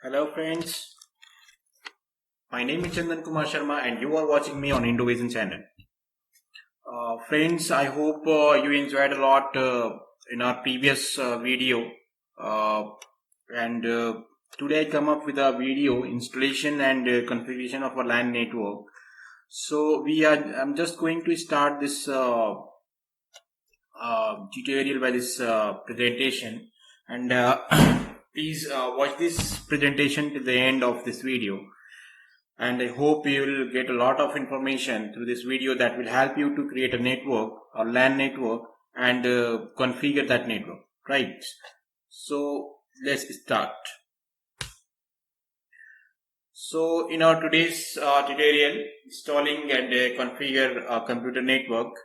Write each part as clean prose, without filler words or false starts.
Hello friends, my name is Chandan Kumar Sharma and you are watching me on Indovision channel. Friends, I hope you enjoyed a lot in our previous video uh, and today I come up with a video installation and configuration of a LAN network. I'm just going to start this tutorial by this presentation and please watch this presentation to the end of this video. And I hope you will get a lot of information through this video that will help you to create a network or LAN network and configure that network, right? So let's start. So in our today's tutorial, installing and configure a computer network.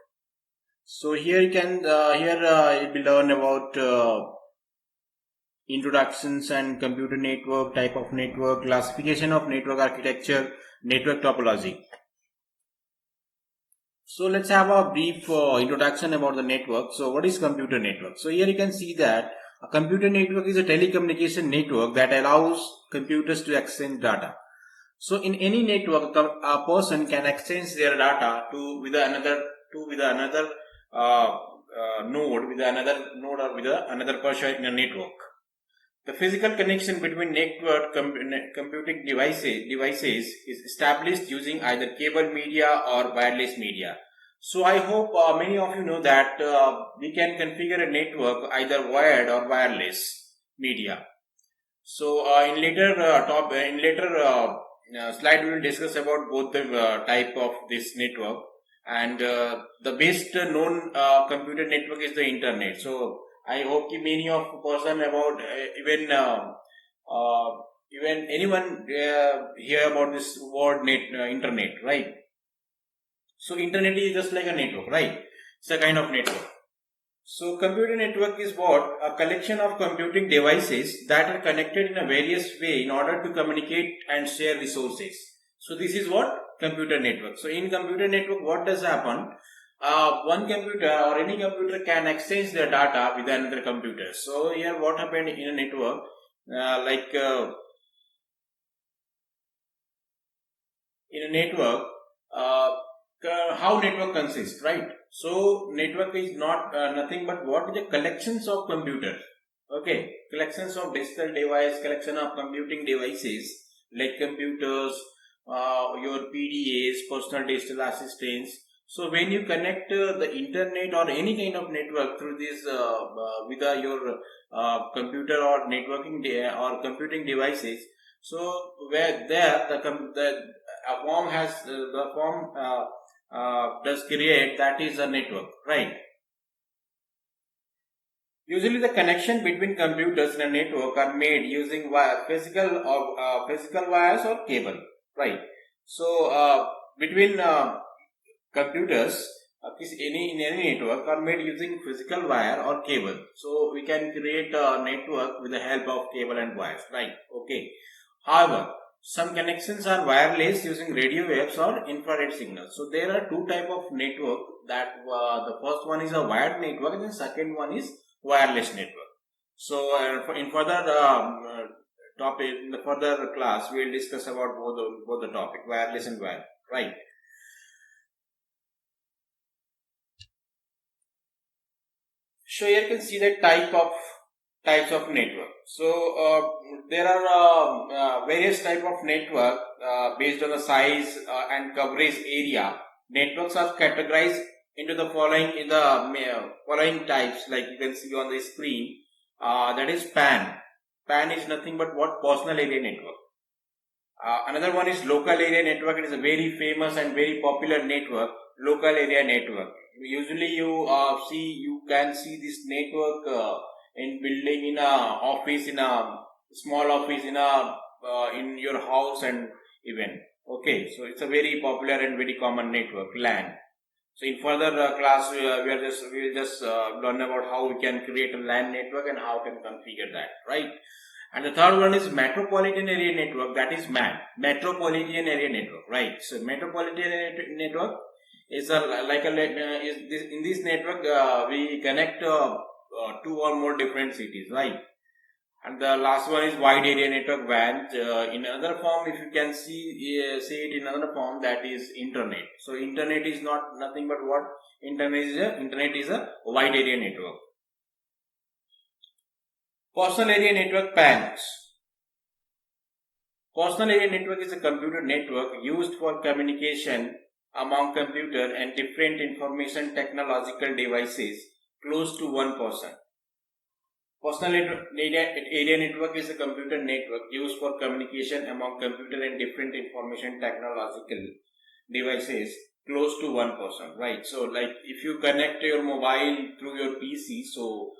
So here you can you will learn about introductions and computer network, type of network, classification of network architecture, network topology. So let's have a brief introduction about the network. So what is computer network? So here you can see that a computer network is a telecommunication network that allows computers to exchange data. So in any network, a person can exchange their data with another node, with another node or with another person in a network. The physical connection between network computing devices is established using either cable media or wireless media. So I hope many of you know that we can configure a network either wired or wireless media. So in later slide we will discuss about both the type of this network, and the best known computer network is the internet. So I hope many of person about uh, even anyone hear about this word internet, right? So internet is just like a network, right? It's a kind of network. So computer network is what? A collection of computing devices that are connected in a various way in order to communicate and share resources. So this is what? Computer network. So in computer network, what does happen? One computer or any computer can exchange their data with another computer. So here what happened in a network? Like in a network, uh, how network consists, right? So network is not nothing but what is the collections of computers. Okay, collections of digital device, collection of computing devices like computers, your PDAs, personal digital assistants. So when you connect the internet or any kind of network through this with your computer or or computing devices, so where there the a form has the form does create, that is a network, right? Usually the connection between computers in a network are made using physical wires or cable, right? So between computers in any network are made using physical wire or cable. So we can create a network with the help of cable and wires, right? Okay. However, some connections are wireless using radio waves or infrared signals. So there are two type of network. That the first one is a wired network and the second one is wireless network. So in further topic, in the further class, we will discuss about both the topic, wireless and wired, right? So here you can see the types of network. So there are various type of network based on the size and coverage area. Networks are categorized into the following following types, like you can see on the screen. That is PAN. PAN is nothing but what? Personal area network. Another one is local area network. It is a very famous and very popular network, local area network. Usually you can see this network in building, in a office, in a small office, in your house, and even. Okay, so it's a very popular and very common network, LAN. So in further class, we will just learn about how we can create a LAN network and how we can configure that, right? And the third one is metropolitan area network, that is MAN, metropolitan area network, right? So metropolitan area network is in this network we connect two or more different cities, right? And the last one is wide area network WAN. In another form, if you can say it in another form, that is internet. So internet is not nothing but what? Internet is a wide area network. Personal area network PANs. Personal area network is a computer network used for communication among computer and different information technological devices close to one person. Personal area network is a computer network used for communication among computer and different information technological devices close to one person, right? So like if you connect your mobile through your PC, so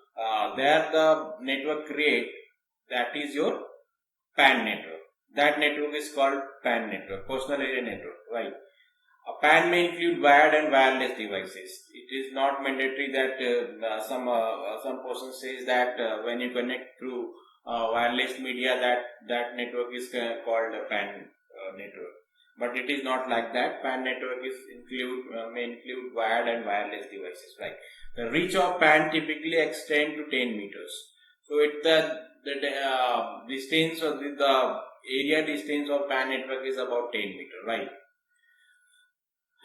there the network create, that is your PAN network. That network is called PAN network, personal area network, right? A PAN may include wired and wireless devices. It is not mandatory that some person says that when you connect through wireless media, that network is called a PAN network. But it is not like that. PAN network may include wired and wireless devices, right? The reach of PAN typically extend to 10 meters. So the distance or the area distance of PAN network is about 10 meters, right?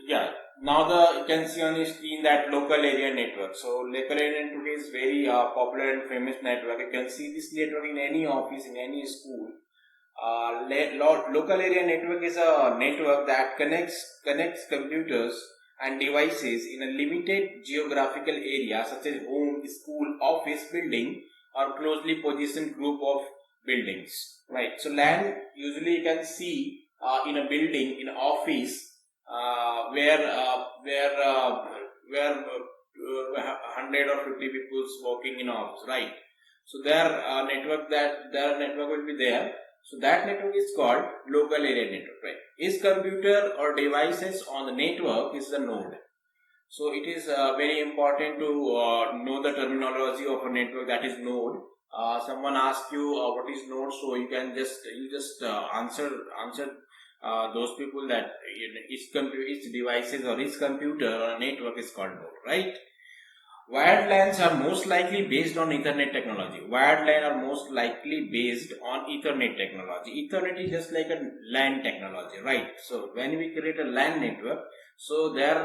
Yeah. Now you can see on the screen that local area network. So local area network is very popular and famous network. You can see this network in any office, in any school. Local area network is a network that connects computers and devices in a limited geographical area such as home, school, office, building, or closely positioned group of buildings. Right. So LAN usually you can see in a building, in an office, where 100 or 50 people working in office, right? So their network will be there. So that network is called local area network, right? Each computer or devices on the network is a node. So it is very important to know the terminology of a network, that is node. Someone asks you what is node, so you just answer those people that each devices or each computer or a network is called node, right? Wired LANs are most likely based on Ethernet technology. Wired LAN are most likely based on Ethernet technology. Ethernet is just like a LAN technology, right? So when we create a LAN network, so there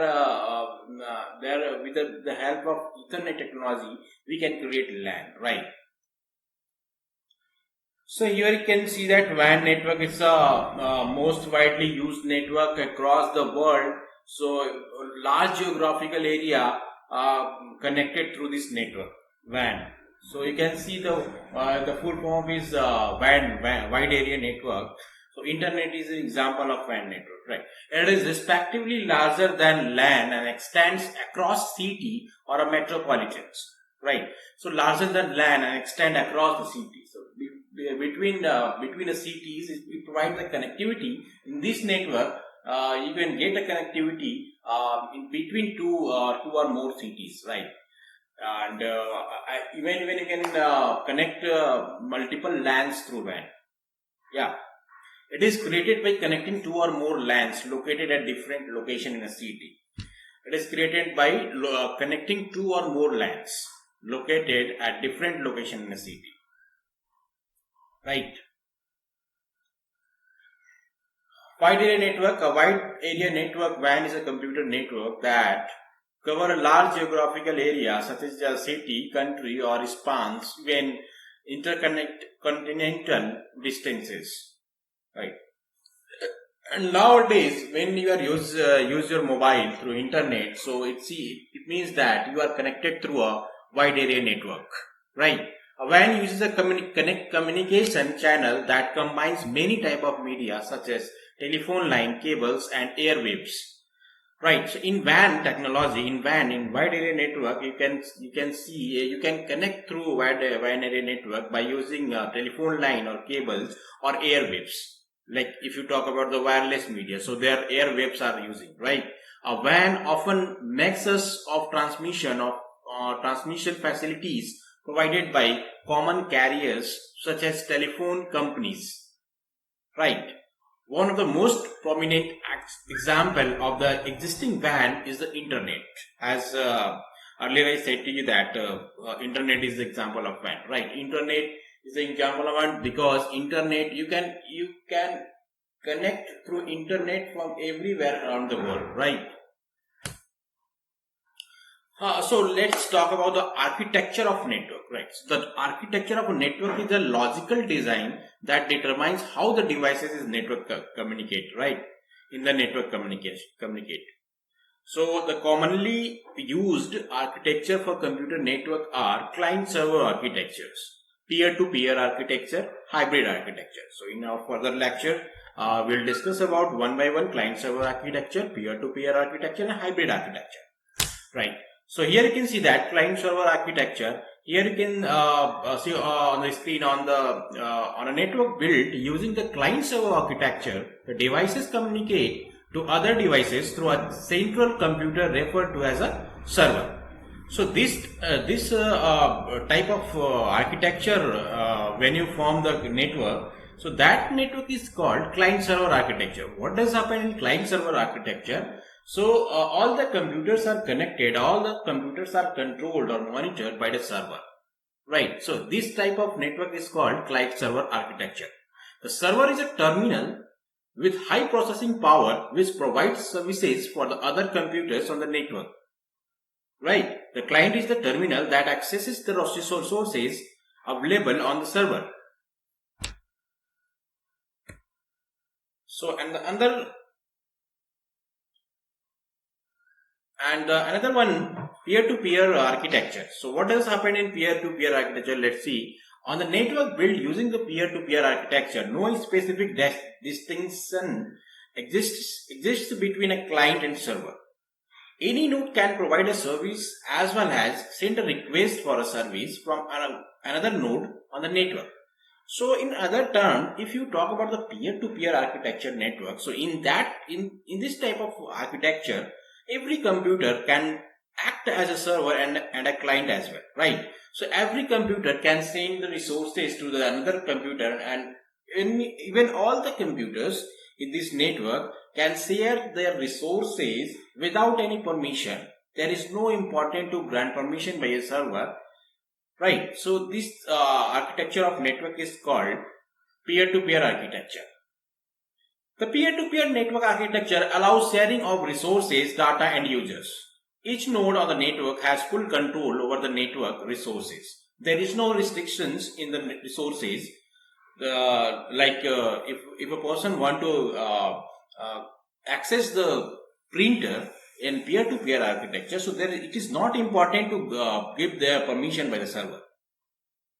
with the help of Ethernet technology, we can create LAN, right? So here you can see that WAN network is a most widely used network across the world. So large geographical area connected through this network, WAN. So you can see the full form is WAN, wide area network. So internet is an example of WAN network, right? It is respectively larger than LAN and extends across city or a metropolitans, right? So larger than LAN and extend across the city. So between the cities, it provides the connectivity. In this network, you can get the connectivity in between two or more cities, right? And even you can connect multiple LANs through WAN. Yeah, it is created by connecting two or more LANs located at different location in a city. It is created by connecting two or more LANs located at different location in a city. Right. Wide area network. A wide area network WAN is a computer network that cover a large geographical area such as a city, country, or spans when intercontinental distances. Right. And nowadays, when you are use your mobile through internet, so it means that you are connected through a wide area network, right? A WAN uses a communication channel that combines many type of media such as telephone line, cables, and airwaves. Right. So in WAN technology, in wide area network, you can connect through wide area network by using a telephone line or cables or airwaves. Like if you talk about the wireless media, so their airwaves are using, right? A WAN often makes use of transmission facilities provided by common carriers such as telephone companies, right? One of the most prominent example of the existing WAN is the internet. As earlier I said to you that internet is the example of WAN, right? Internet is an example of one, because internet, you can connect through internet from everywhere around the world, right? So let's talk about the architecture of network, right? So the architecture of a network is a logical design that determines how the devices is network communicate, right? In the network communicate. So the commonly used architecture for computer network are client-server architectures, peer-to-peer architecture, hybrid architecture. So in our further lecture, we'll discuss about one by one client-server architecture, peer-to-peer architecture, and hybrid architecture, right? So here you can see that client-server architecture. Here you can see on the screen on a network built using the client-server architecture, the devices communicate to other devices through a central computer referred to as a server. So this type of architecture, when you form the network, so that network is called client-server architecture. What does happen in client-server architecture? So all the computers are connected, all the computers are controlled or monitored by the server, right? So this type of network is called client-server architecture. The server is a terminal with high processing power which provides services for the other computers on the network, right? The client is the terminal that accesses the resources available on the server. So another one, peer-to-peer architecture. So what does happen in peer-to-peer architecture? Let's see. On the network built using the peer-to-peer architecture, no specific distinction exists between a client and server. Any node can provide a service as well as send a request for a service from another node on the network. So in other terms, if you talk about the peer-to-peer architecture network, so in this type of architecture, every computer can act as a server and a client as well, right? So every computer can send the resources to the another computer, and even all the computers in this network can share their resources without any permission. There is no important to grant permission by a server, right? So this architecture of network is called peer-to-peer architecture. The peer-to-peer network architecture allows sharing of resources, data, and users. Each node on the network has full control over the network resources. There is no restrictions in the resources. If a person want to access the printer in peer-to-peer architecture, so it is not important to give their permission by the server.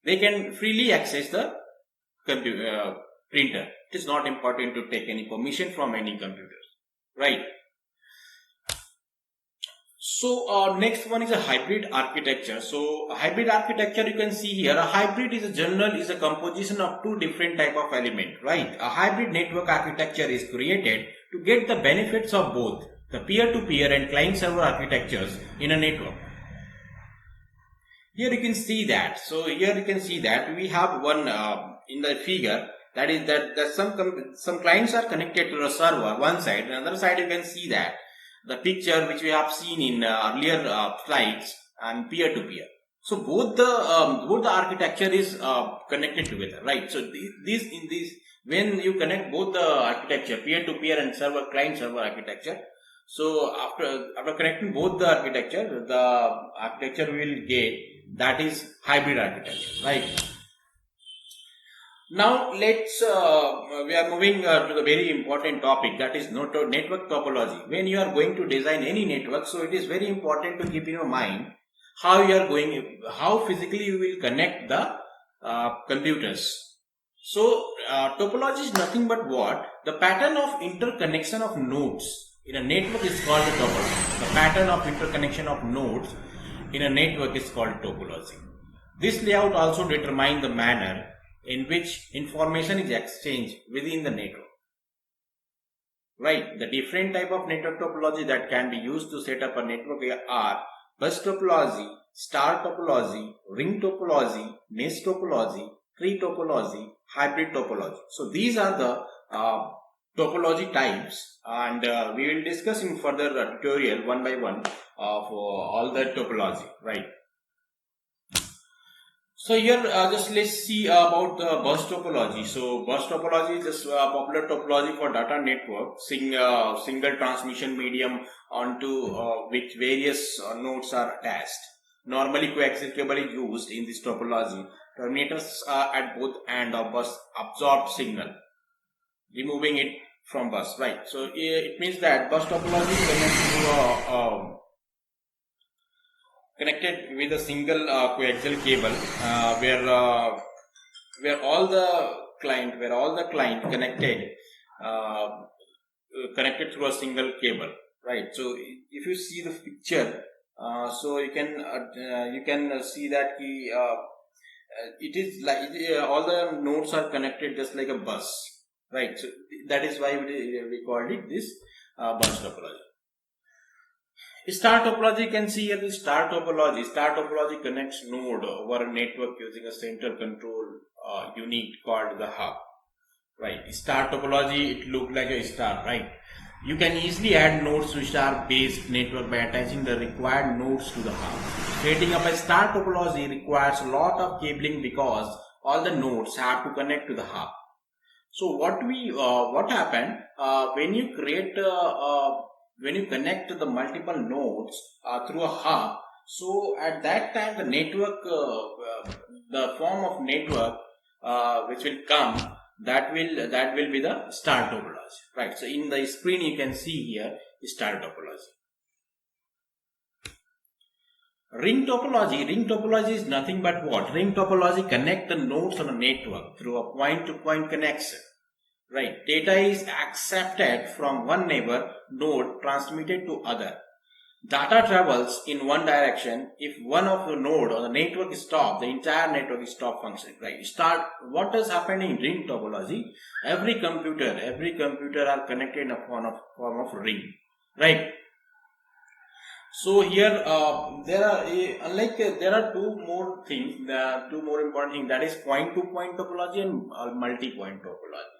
They can freely access the printer. It is not important to take any permission from any computers, right? So next one is a hybrid architecture. So hybrid architecture, you can see here, a hybrid is a composition of two different type of element, right? A hybrid network architecture is created to get the benefits of both the peer-to-peer and client-server architectures in a network. Here you can see that. So here you can see that we have one in the figure, that is that some clients are connected to the server one side, and another side you can see that the picture which we have seen in earlier slides, and peer-to-peer. So both the architecture is connected together, right? So when you connect both the architecture, peer-to-peer and client-server architecture, so after connecting both the architecture we will get, that is hybrid architecture, right? Now we are moving to the very important topic, that is network topology. When you are going to design any network, so it is very important to keep in your mind how physically you will connect the computers. So topology is nothing but what? The pattern of interconnection of nodes in a network is called the topology. The pattern of interconnection of nodes in a network is called topology. This layout also determines the manner in which information is exchanged within the network, right? The different type of network topology that can be used to set up a network are bus topology, star topology, ring topology, mesh topology, tree topology, hybrid topology. So these are the topology types, and we will discuss in further tutorial one by one of all the topology, right? So here, just let's see about the bus topology. So bus topology is just popular topology for data network, single transmission medium onto which various nodes are attached. Normally coaxially used in this topology. Terminators at both end of bus absorb signal, removing it from bus. Right. So it means that bus topology connects to connected with a single coaxial cable where all the client connected through a single cable, right? So if you see the picture, so you can see that it is like all the nodes are connected just like a bus, right? So that is why we called it this bus topology. Star topology, you can see here the star topology. Star topology connects node over a network using a central control unit called the hub. Right. Star topology, it looks like a star, right? You can easily add nodes to star based network by attaching the required nodes to the hub. Creating up a star topology requires a lot of cabling because all the nodes have to connect to the hub. So what happened when you when you connect the multiple nodes through a hub? So at that time the network, the form of network which will come, that will be the star topology, right? So in the screen you can see here star topology. Ring topology is nothing but what? Ring topology connect the nodes on a network through a point-to-point connection. Right. Data is accepted from one neighbor node transmitted to other. Data travels in one direction. If one of the node or the network is stopped, the entire network is stopped functioning. Right. What is happening in ring topology? Every computer are connected in a form of ring. Right. So here there are two more things, two more important things, that is point-to-point topology and multi-point topology.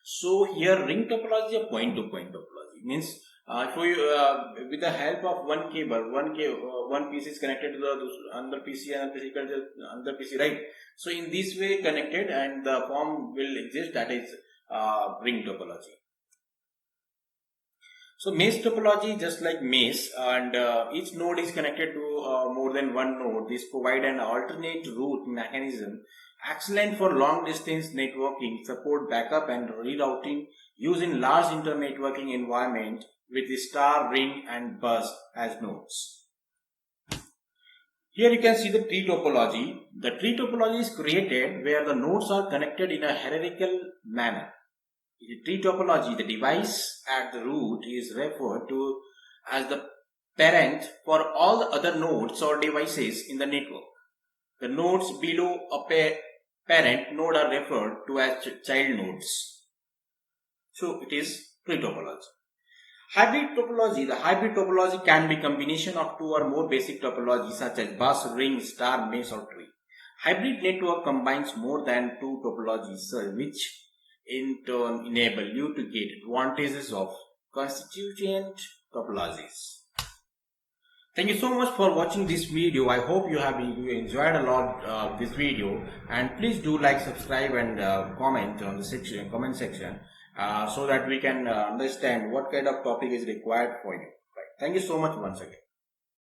So here ring topology or point-to-point topology means with the help of one cable, one piece is connected to the another PC, another PC, right? So in this way connected, and the form will exist, that is ring topology. So maze topology, just like maze, and each node is connected to more than one node. This provide an alternate route mechanism, excellent for long distance networking, support backup and rerouting using large internetworking environment with the star, ring and bus as nodes. Here you can see the tree topology. The tree topology is created where the nodes are connected in a hierarchical manner. In the tree topology, the device at the root is referred to as the parent for all the other nodes or devices in the network. The nodes below a parent node are referred to as child nodes. So it is tree topology. Hybrid topology. The hybrid topology can be combination of two or more basic topologies such as bus, ring, star, maze or tree. Hybrid network combines more than two topologies, which in turn enable you to get advantages of constituent topologies. Thank you so much for watching this video. I hope you enjoyed a lot this video, and please do like, subscribe and comment on the comment section so that we can understand what kind of topic is required for you. Right. Thank you so much once again.